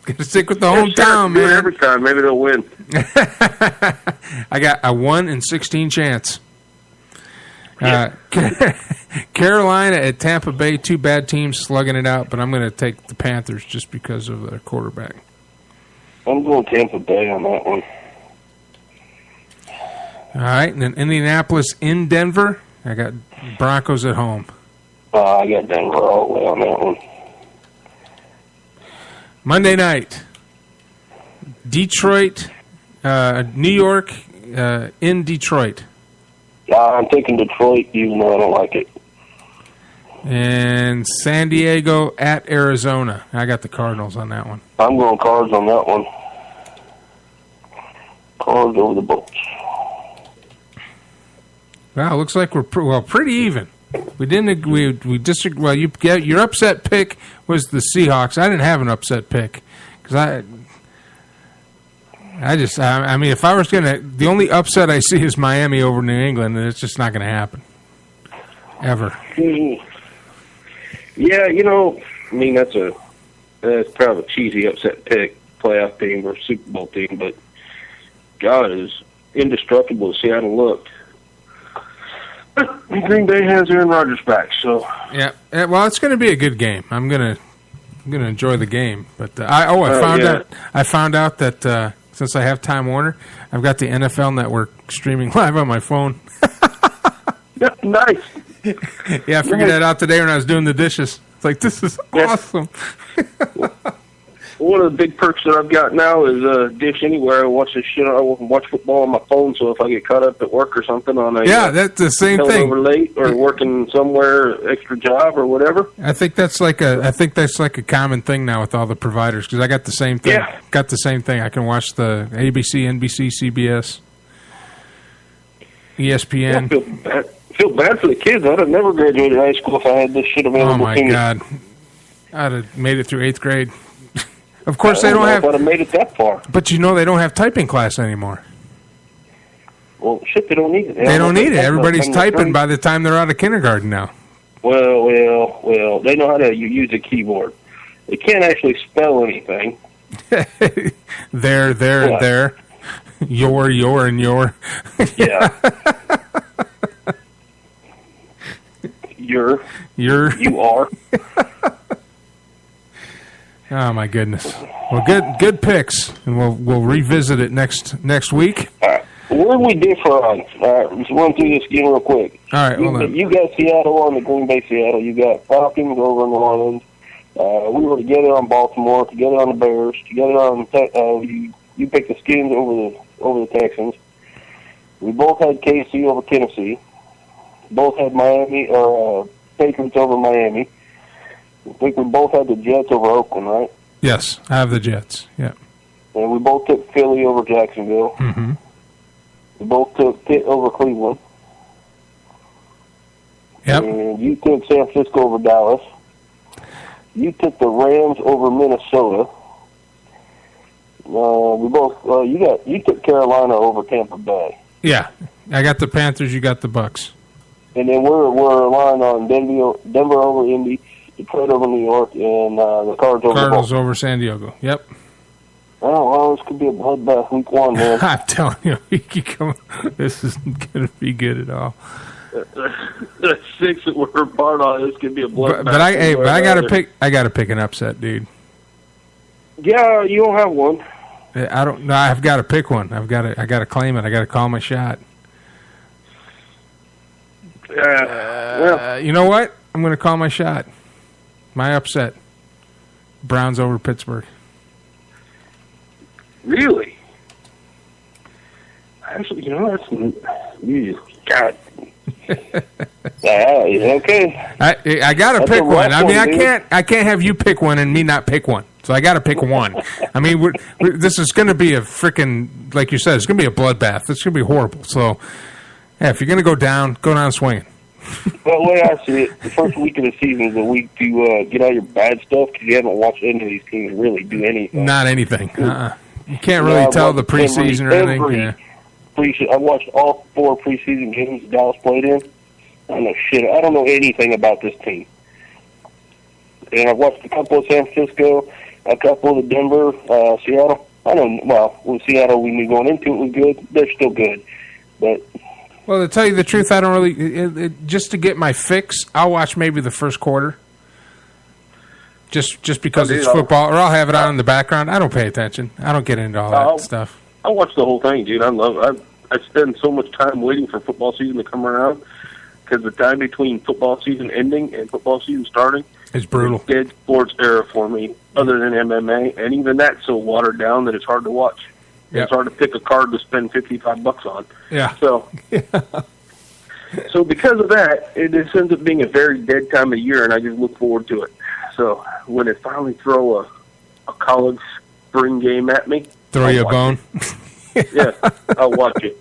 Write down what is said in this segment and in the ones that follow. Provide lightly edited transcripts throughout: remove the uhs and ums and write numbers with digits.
Got to stick with the hometown, do it man. every time. Maybe they'll win. I got a 1 in 16 chance. Carolina at Tampa Bay, two bad teams slugging it out, but I'm going to take the Panthers just because of their quarterback. I'm going Tampa Bay on that one. All right, and then Indianapolis in Denver. I got Broncos at home. I got Denver all the way on that one. Monday night, Detroit, New York in Detroit. I'm taking Detroit, even though I don't like it. And San Diego at Arizona. I got the Cardinals on that one. I'm going Cards on that one. Cards over the Bolts. Wow, looks like we're pretty even. We didn't we disagree. Well, your upset pick was the Seahawks. I didn't have an upset pick because I mean, if I was the only upset I see is Miami over New England, and it's just not going to happen ever. Yeah, I mean that's kind of a cheesy upset pick, playoff team or Super Bowl team, but God, is indestructible as Seattle looked. Green Bay has Aaron Rodgers back, so yeah. Well, it's going to be a good game. I'm gonna enjoy the game, but I found out that since I have Time Warner, I've got the NFL Network streaming live on my phone. Nice. Yeah, I figured that out today when I was doing the dishes. It's like, this is awesome. One of the big perks that I've got now is Dish Anywhere. I watch this shit. I watch football on my phone, so if I get caught up at work or something on a that's the same thing. Over late or working somewhere extra job or whatever. I think that's like a common thing now with all the providers because I got the same thing. Yeah. Got the same thing. I can watch the ABC, NBC, CBS, ESPN. I feel bad for the kids. I'd have never graduated high school if I had this shit available. Oh my God, I'd have made it through 8th grade. Of course, they don't have. I'd have made it that far. But they don't have typing class anymore. Well, shit, they don't need it. They don't need it. Everybody's typing by the time they're out of kindergarten now. Well, they know how to use a keyboard. They can't actually spell anything. There, and there. Your, and your. Yeah. You are. Oh my goodness! Well, good picks, and we'll revisit it next week. Where did we differ on? Let's run through this again real quick. All right, hold on. You got Seattle on the Green Bay Seattle. You got Falcons over in New Orleans. We were together on Baltimore, together on the Bears, together on you picked the Skins over the Texans. We both had KC over Tennessee. Both had Miami or Patriots over Miami. I think we both had the Jets over Oakland, right? Yes, I have the Jets. Yeah. And we both took Philly over Jacksonville. Mm-hmm. We both took Pitt over Cleveland. Yep. And you took San Francisco over Dallas. You took the Rams over Minnesota. We both. You took Carolina over Tampa Bay. Yeah, I got the Panthers. You got the Bucks. And then we're aligned on Denver over Indy, Detroit over New York, and the Cardinals over San Diego. Yep. Oh, well, this could be a bloodbath week one, man. I'm telling you, this isn't going to be good at all. The 6 that we're part of, this could be a bloodbath. But I got to pick. I got to pick an upset, dude. Yeah, you don't have one. I don't. No, I've got to pick one. I got to claim it. I got to call my shot. You know what? I'm going to call my shot. My upset. Browns over Pittsburgh. Really? Actually, that's God. Okay. I got to pick one. I mean, I can't have you pick one and me not pick one. So I got to pick one. I mean, this is going to be a freaking, like you said, it's going to be a bloodbath. It's going to be horrible. So, yeah, if you're going to go down swinging. Well, the way I see it, the first week of the season is a week to get all your bad stuff because you haven't watched any of these teams really do anything. Not anything. You can't really tell the preseason or anything. I watched all 4 preseason games Dallas played in. I don't know shit. I don't know anything about this team. And I've watched a couple of San Francisco. a couple of Denver, Seattle. With Seattle, we knew going into it was good. They're still good, but. Well, to tell you the truth, I don't really. Just to get my fix, I'll watch maybe the first quarter. Just because it's football, or I'll have it on in the background. I don't pay attention. I don't get into all that stuff. I watch the whole thing, dude. I love it. I spend so much time waiting for football season to come around because the time between football season ending and football season starting is brutal. Dead sports era for me, other than MMA, and even that's so watered down that it's hard to watch. Yep. It's hard to pick a card to spend $55 on. Yeah. So, so because of that, it just ends up being a very dead time of year, and I just look forward to it. So when they finally throw a college spring game at me, throw you a bone. Yeah, I'll watch it.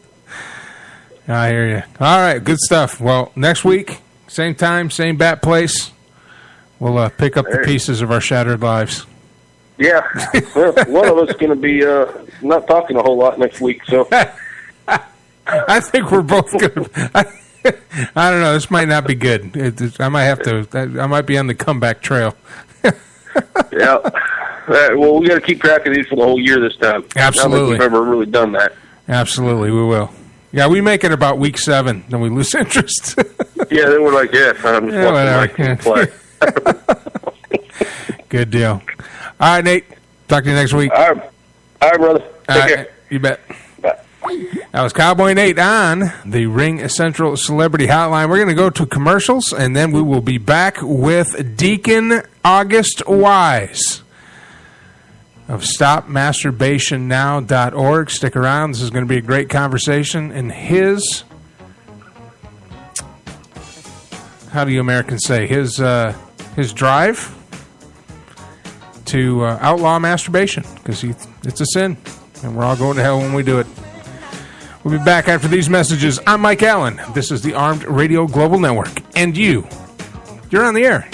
I hear you. All right, good stuff. Well, next week, same time, same bat place, we'll pick up the pieces of our shattered lives. Yeah, well, one of us is going to be not talking a whole lot next week. So I think we're both good. I don't know. This might not be good. I might have to. I might be on the comeback trail. Yeah. Well, we got to keep track of these for the whole year this time. Absolutely. I don't think we've ever really done that. Absolutely, we will. Yeah, we make it about week 7, then we lose interest. Yeah, then we're like, I'm just watching my team play. Good deal. All right, Nate. Talk to you next week. All right, brother. Take care. You bet. Bye. That was Cowboy Nate on the Ring Central Celebrity Hotline. We're going to go to commercials, and then we will be back with Deacon August Wise of StopMasturbationNow.org. Stick around. This is going to be a great conversation. And his, how do you Americans say, his drive to outlaw masturbation, because it's a sin, and we're all going to hell when we do it. We'll be back after these messages. I'm Mike Allen. This is the Armed Radio Global Network, and you're on the air.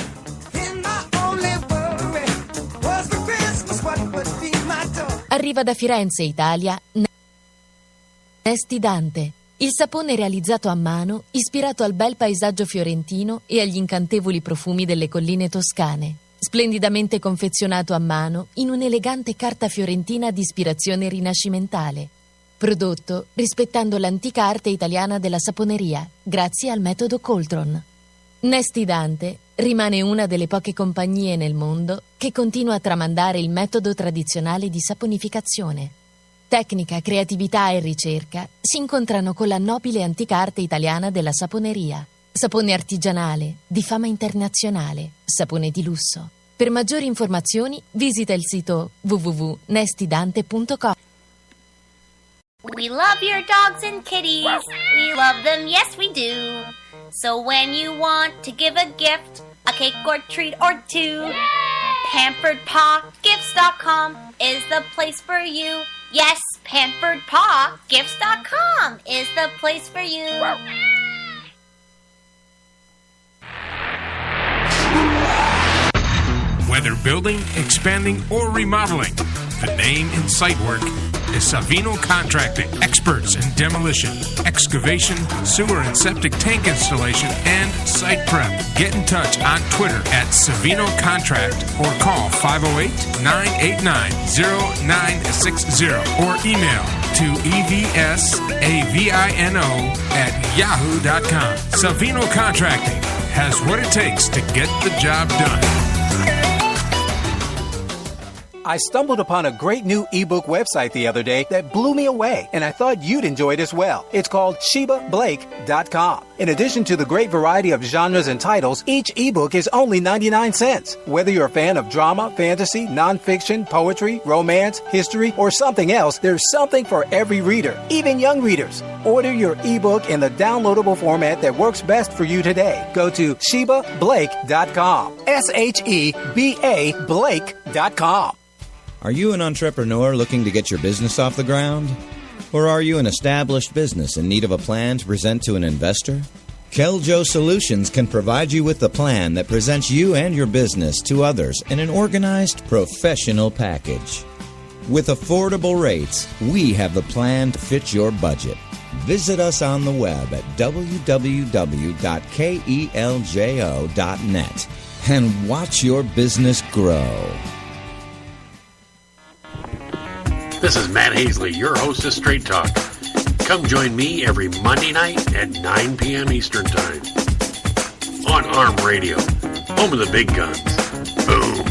Arriva da Firenze, Italia, Nesti Dante, il sapone realizzato a mano, ispirato al bel paesaggio fiorentino e agli incantevoli profumi delle colline toscane. Splendidamente confezionato a mano in un'elegante carta fiorentina di ispirazione rinascimentale. Prodotto rispettando l'antica arte italiana della saponeria, grazie al metodo Coltron. Nesti Dante rimane una delle poche compagnie nel mondo che continua a tramandare il metodo tradizionale di saponificazione. Tecnica, creatività e ricerca si incontrano con la nobile antica arte italiana della saponeria. Sapone artigianale, di fama internazionale, sapone di lusso. Per maggiori informazioni visita il sito www.nestidante.com. We love your dogs and kitties. We love them, yes we do. So when you want to give a gift, a cake or treat or two, PamperedPawGifts.com is the place for you. Yes, PamperedPawGifts.com is the place for you. Whether building, expanding, or remodeling, the name in site work is Savino Contracting. Experts in demolition, excavation, sewer and septic tank installation, and site prep. Get in touch on Twitter at Savino Contract or call 508-989-0960 or email to evsavino@yahoo.com. Savino Contracting has what it takes to get the job done. I stumbled upon a great new ebook website the other day that blew me away, and I thought you'd enjoy it as well. It's called ShebaBlake.com. In addition to the great variety of genres and titles, each ebook is only 99 cents. Whether you're a fan of drama, fantasy, nonfiction, poetry, romance, history, or something else, there's something for every reader, even young readers. Order your ebook in the downloadable format that works best for you today. Go to ShebaBlake.com. SHEBA Blake.com. Are you an entrepreneur looking to get your business off the ground? Or are you an established business in need of a plan to present to an investor? Keljo Solutions can provide you with the plan that presents you and your business to others in an organized, professional package. With affordable rates, we have the plan to fit your budget. Visit us on the web at www.keljo.net and watch your business grow. This is Matt Hazley, your host of Straight Talk. Come join me every Monday night at 9 p.m. Eastern Time on ARM Radio, home of the big guns. Boom.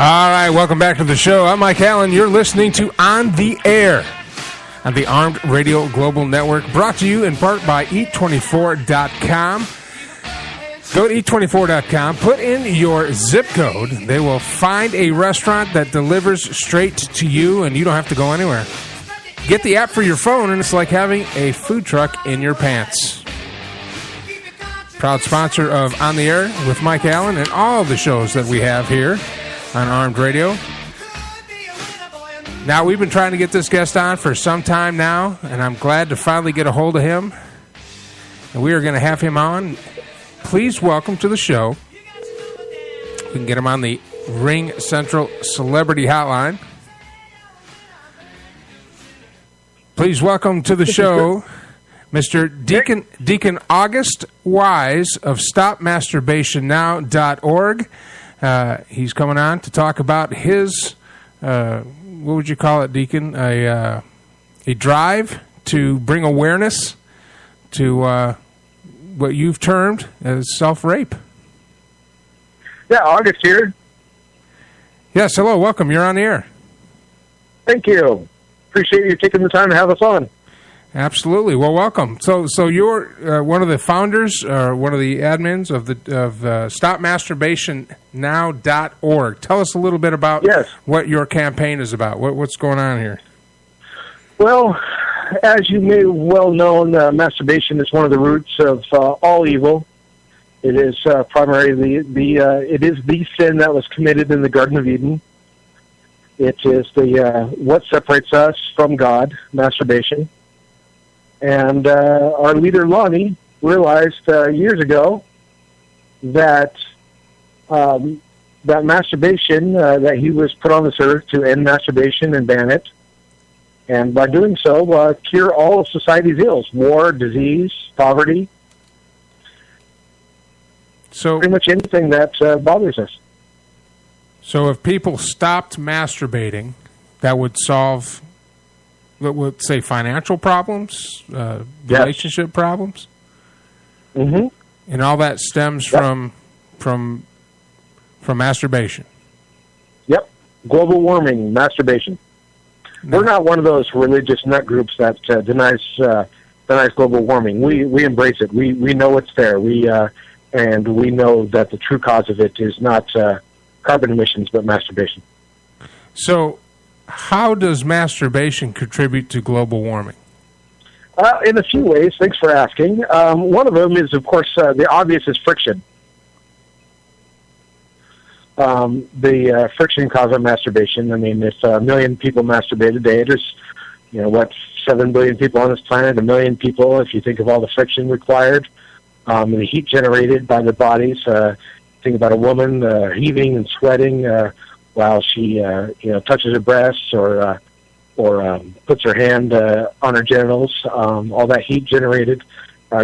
All right, welcome back to the show. I'm Mike Allen. You're listening to On the Air on the Armed Radio Global Network, brought to you in part by Eat24.com. Go to Eat24.com, put in your zip code. They will find a restaurant that delivers straight to you, and you don't have to go anywhere. Get the app for your phone, and it's like having a food truck in your pants. Proud sponsor of On the Air with Mike Allen and all the shows that we have here on Armed Radio. Now, we've been trying to get this guest on for some time now, and I'm glad to finally get a hold of him. And we are going to have him on. Please welcome to the show. We can get him on the Ring Central Celebrity Hotline. Please welcome to the show Mr. Deacon August Wise of StopMasturbationNow.org. He's coming on to talk about his, what would you call it, Deacon? A drive to bring awareness to what you've termed as self-rape. Yeah, August here. Yes, hello, welcome. You're on the air. Thank you. Appreciate you taking the time to have us on. Absolutely. Well, welcome. So you're one of the founders, or one of the admins of StopMasturbationNow.org. Tell us a little bit about what your campaign is about. What's going on here? Well, as you may well know, masturbation is one of the roots of all evil. It is primarily it is the sin that was committed in the Garden of Eden. It is what separates us from God, masturbation. And our leader, Lonnie, realized years ago that that masturbation, that he was put on this earth to end masturbation and ban it. And by doing so, cure all of society's ills, war, disease, poverty. So pretty much anything that bothers us. So if people stopped masturbating, that would solve... Let's say financial problems, relationship problems, and all that stems from masturbation. Yep, global warming, masturbation. No. We're not one of those religious nut groups that denies global warming. We embrace it. We know it's there. And we know that the true cause of it is not carbon emissions, but masturbation. So, how does masturbation contribute to global warming? In a few ways. Thanks for asking. One of them is, of course, the obvious is friction. The friction caused by masturbation. I mean, if 1 million people masturbate a day, there's, 7 billion people on this planet, 1 million people, if you think of all the friction required, the heat generated by the bodies. Think about a woman heaving and sweating while she, touches her breasts or puts her hand on her genitals. All that heat generated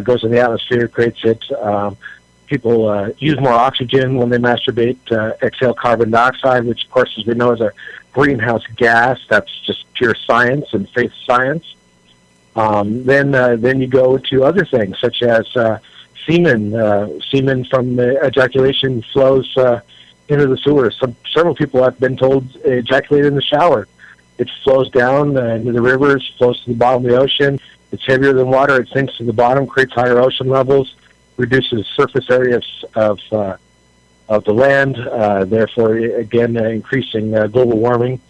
goes in the atmosphere, creates it. People use more oxygen when they masturbate, exhale carbon dioxide, which, of course, as we know, is a greenhouse gas. That's just pure science and faith science. Then you go to other things, such as semen. Semen from ejaculation flows into the sewers. Several people have been told ejaculate in the shower. It flows down into the rivers, flows to the bottom of the ocean. It's heavier than water. It sinks to the bottom, creates higher ocean levels, reduces the surface area of the land, therefore, again, increasing global warming.